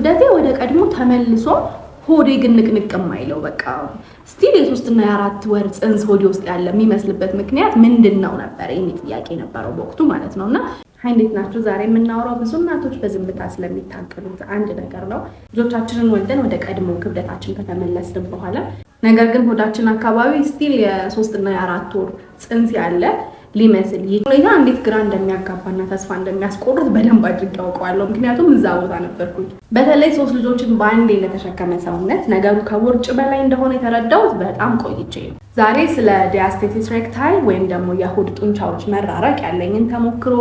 ክብደቴ ወደ ቀድሞ ተመልሶ ሆዴ ግን ንቅንቅ የማይለው በቃ ስቲል የ3 እና የ4 ወር ጽንስ ሆዴ ውስጥ ያለ የሚመስልበት ምክንያት ምንድነው ነበር? ይሄ ጥያቄ ነበረው በወቅቱ ማለት ነውና እንዴት ናችሁ? ዛሬ የምናወራው ብዙ እናቶች በዝምታ ስለሚታገሉት አንድ ነገር ነው። ልጆቻችንን ወልደን ወደ ቀድሞ ክብደታችን ከተመለስን በኋላ ነገር ግን ሆዳችን አካባቢ ስቲል የ3 እና የ4 ወር ጽንስ ያለ ሊመስል ይሄ እንዴት ግራ እንደሚያጋባና ተስፋ እንደሚያስቆርጥ በደንብ አድርጌ አውቀዋለሁ። ምክንያቱም እዛ ቦታ ነበርኩኝ። በተለይ 3 ልጆችን በአንዴ ለተሸከመ ሰውነት ነገሩ ከውርጭ በላይ እንደሆነ የተረዳሁት በጣም ቆይቼ ነው። ዛሬ ስለ ዲያስቴሲስ ሬክታይ ወይም ደግሞ የሆድ ጡንቻዎች መራራቅ ያለኝን ተሞክሮ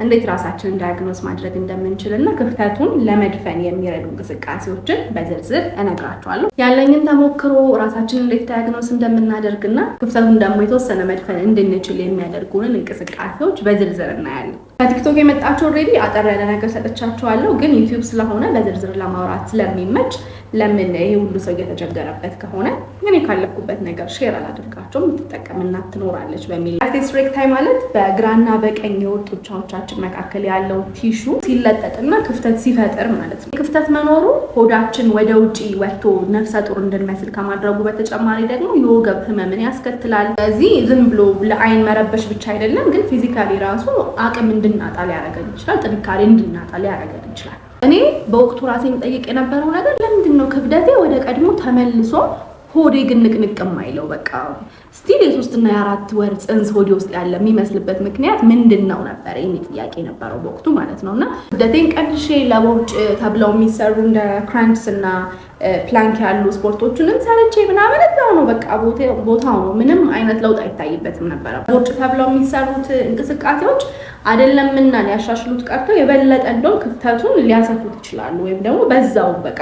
እንዴት ራሳችንን ዳያግኖስ ማድረግ እንደምንችልና ክፍተቱን ለመድፈን የሚረዱ እንቅስቃሴዎችን በዝርዝር እነግራችኋለሁ። ያለኝን ተሞክሮ ራሳችንን እንዴት ዳያግኖስ እንደምናደርግና ክፍተቱን ደግሞ የተወሰነ መድፈን እንድንችል የሚያደርጉንን እንቅስቃሴዎች በዝርዝር እናያለን። ከቲክቶክ የመጣችሁ ኦልሬዲ አጠር ያለ ነገር ሰጥቻችኋለሁ፣ ግን ዩቲዩብ ስለሆነ በዝርዝር ለማውራት ስለሚመች ለምን ይሄ ሁሉ ሰው እየተቸገረበት ከሆነ እኔ ካለኩበት ነገር ሼር አላደርጋቸውም የምትጠቀም እናት ትኖራለች በሚል። ዲያስቴሲስ ሬክታይ ማለት በግራና በቀኝ የሆድ ጡንቻዎቻችን መካከል ያለው ቲሹ ሲለጠጥና ክፍተት ሲፈጥር ማለት ነው። ክፍተት መኖሩ ሆዳችን ወደ ውጪ ወጥቶ ነፍሰ ጡር እንድንመስል ከማድረጉ በተጨማሪ ደግሞ የወገብ ህመምን ያስከትላል። ስለዚህ ዝም ብሎ ለአይን መረበሽ ብቻ አይደለም፣ ግን ፊዚካሊ ራሱ አቅም እንድናጣ ሊያደርገን ይችላል። ጥንካሬ እንድናጣ ሊያደርገን ይችላል። እኔ በወቅቱ ራሴ የምጠይቅ የነበረው ነገር ለምንድነው ክብደቴ ወደ ቀድሞ ተመልሶ ሆዴ ግን ንቅንቅ የማይለው? በቃ ስቲል የ3 እና የ4 ወር ጽንስ ሆዴ ውስጥ ያለ የሚመስልበት ምክንያት ምንድነው ነበር? ይሄ ጥያቄ ነበረው በወቅቱ ማለት ነውና ክብደቴን ቀንሼ ለቦርጭ ተብለው የሚሰሩ እንደ ክራንችስ እና ፕላንክ ያሉ ስፖርቶችንም ሰርቼ ምናምን እዛው ነው በቃ ቦታው ነው። ምንም አይነት ለውጥ አይታይበትም ነበር። ቦርጭ ተብለው የሚሰሩት እንቅስቃሴዎች አይደለምና ሊያሻሽሉት ቀርተው የበለጠ እንደው ክፍተቱን ሊያሰፉት ይችላሉ፣ ወይም ደግሞ በዛው በቃ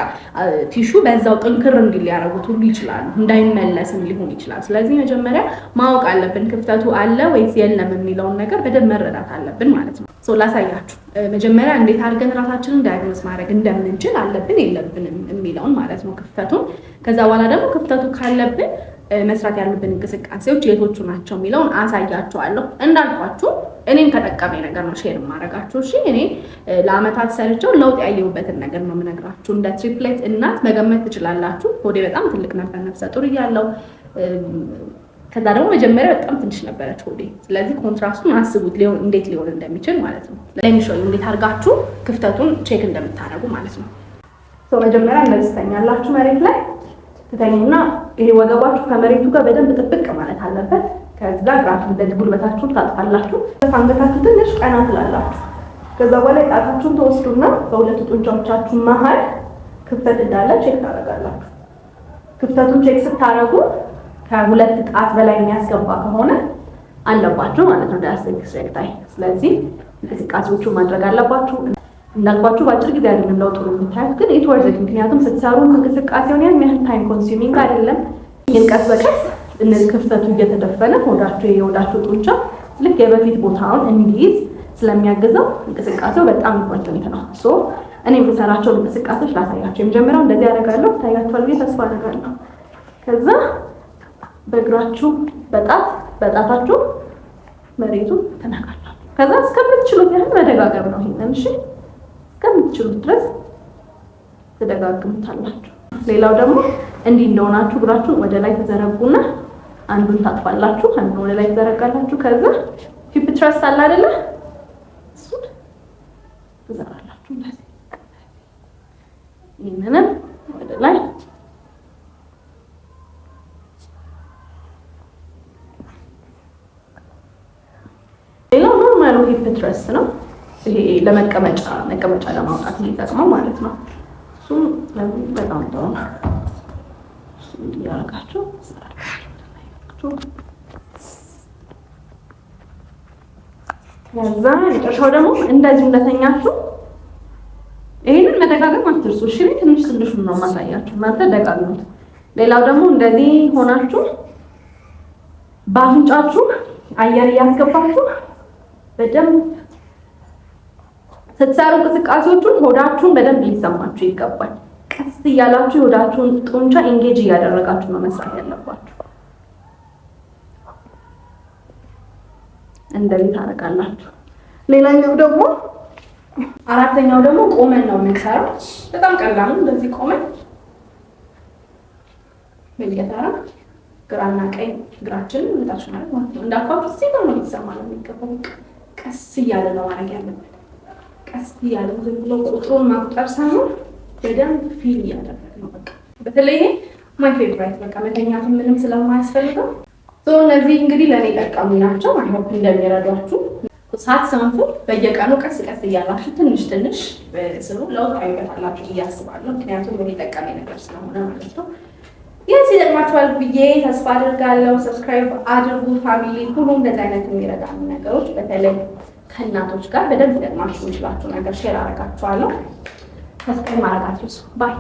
ቲሹ በዛው ጥንክር እንዲል ሊያደርጉት ሁሉ ይችላሉ፣ እንዳይመለስም ሊሆን ይችላል። ስለዚህ መጀመሪያ ማወቅ አለብን ክፍተቱ አለ ወይስ የለም የሚለውን ነገር በደንብ መረዳት አለብን ማለት ነው። ላሳያችሁ መጀመሪያ እንዴት አድርገን ራሳችንን ዳያግኖስ ማድረግ እንደምንችል አለብን የለብንም የሚለውን ማለት ነው ክፍተቱን። ከዛ በኋላ ደግሞ ክፍተቱ ካለብን መስራት ያሉብን እንቅስቃሴዎች የቶቹ ናቸው የሚለውን አሳያችኋለሁ። እንዳልኳችሁ እኔን ከጠቀመኝ ነገር ነው ሼር ማድረጋችሁ። እሺ እኔ ለአመታት ሰርቼው ለውጥ ያየሁበትን ነገር ነው የምነግራችሁ። እንደ ትሪፕሌት እናት መገመት ትችላላችሁ። ሆዴ በጣም ትልቅ ነበር ነፍሰ ጡር እያለሁ። ከዛ ደግሞ መጀመሪያ በጣም ትንሽ ነበረች ሆዴ። ስለዚህ ኮንትራስቱን አስቡት እንዴት ሊሆን እንደሚችል ማለት ነው። ለሚሾል እንዴት አድርጋችሁ ክፍተቱን ቼክ እንደምታደርጉ ማለት ነው። መጀመሪያ እንደዚህ ተኛላችሁ መሬት ላይ ትተኙና ይሄ ወገባችሁ ከመሬቱ ጋር በደንብ ጥብቅ ማለት አለበት። ከዛ እግራችሁን እንደዚህ ጉልበታችሁን ታጥፋላችሁ። አንገታችሁ ትንሽ ቀና ትላላችሁ። ከዛ በኋላ ጣታችሁን ተወስዱና በሁለቱ ጡንቻዎቻችሁ መሀል ክፍተት እንዳለ ቼክ ታደርጋላችሁ። ክፍተቱን ቼክ ስታደርጉ ከሁለት ጣት በላይ የሚያስገባ ከሆነ አለባችሁ ማለት ነው ዲያስቴሲስ ሬክታይ። ስለዚህ እንቅስቃሴዎቹን ማድረግ አለባችሁ። እንዳልኳችሁ በአጭር ጊዜ አይደለም ለውጥ የምታዩት፣ ግን ኢት ወርዝ ኢት። ምክንያቱም ስትሰሩ እንቅስቃሴውን ያን ያህል ታይም ኮንሱሚንግ አይደለም። ይህን ቀስ በቀስ እነዚህ ክፍተቱ እየተደፈነ የሆዳችሁ ጡንቻ ልክ የበፊት ቦታውን እንዲይዝ ስለሚያግዘው እንቅስቃሴው በጣም ኢምፖርታንት ነው። እኔ የምሰራቸውን እንቅስቃሴዎች ላሳያቸው። የመጀመሪያው እንደዚህ ያደርጋለሁ፣ ታያችኋል ብዬ ተስፋ አደርጋለሁ። ከዛ በእግራችሁ በጣታችሁ መሬቱን ተነካላችሁ። ከዛ እስከምትችሉት ያህል መደጋገም ነው ይሄንን። እሺ እስከምትችሉት ድረስ ትደጋግሙታላችሁ። ሌላው ደግሞ እንዲህ እንደሆናችሁ እግራችሁን ወደ ላይ ተዘረጉና አንዱን ታጥፋላችሁ፣ አንዱን ወደ ላይ ተዘረጋላችሁ። ከዛ ሂፕ ትረስት አለ አይደለ? እሱን ትዘራላችሁ እንደዚህ። ይሄንን ወደ ላይ ሌላው ኖርማል ሂፕ ትረስት ነው። ይሄ ለመቀመጫ ለማውጣት የሚጠቅመው ማለት ነው። እሱም በጣም ጥሩ ነው። ያረጋችሁ ከዛ መጨረሻው ደግሞ እንደዚህ እንደተኛችሁ ይሄንን መደጋገም አትርሱ። እሺ ትንሽ ነው ማሳያችሁ፣ እናንተ ደጋግሙት። ሌላው ደግሞ እንደዚህ ሆናችሁ በአፍንጫችሁ አየር እያስገባችሁ በደንብ ስትሰሩ እንቅስቃሴዎቹን ሆዳችሁን በደንብ ሊሰማችሁ ይገባል። ቀስ እያላችሁ የሆዳችሁን ጡንቻ ኢንጌጅ እያደረጋችሁ ነው መስራት ያለባችሁ። እንደዚህ ታረጋላችሁ። ሌላኛው ደግሞ አራተኛው ደግሞ ቆመን ነው የምንሰራው። በጣም ቀላል ነው። እንደዚህ ቆመን መልገታራ ግራና ቀኝ እግራችንን እንታች ማለት ነው። እንዳልኳችሁ እዚህ ጋር ነው የሚሰማው የሚገባው። ቀስ እያለ ነው ማድረግ ያለብን። ቀስ እያለ ዝም ብሎ ቁጥሩን ማቁጠር ሳይሆን በደንብ ፊል እያደረግ ነው። በቃ በተለይ ማይ ፌቨራይት በቃ መተኛት ምንም ስለማያስፈልገው እነዚህ እንግዲህ ለእኔ ጠቃሚ ናቸው። አይሆፕ እንደሚረዷችሁ ሳትሰንፉ በየቀኑ ቀስ ቀስ እያላችሁ ትንሽ ትንሽ ስሩ። ለውጥ ታዩበታላችሁ ብዬ አስባለሁ። ምክንያቱም እኔ ጠቃሚ ነገር ስለሆነ ማለት ነው። ይህ ይጠቅማችኋል ብዬ ተስፋ አድርጋለሁ። ሰብስክራይብ አድርጉ ፋሚሊ። ሁሉ እንደዚህ አይነት የሚረዳ ነገሮች በተለይ ከእናቶች ጋር በደንብ ይጠቅማችሁ የሚችላችሁ ነገር ሼር አደርጋችኋለሁ። ሰብስክራይብ ማድረጋችሁ ባይ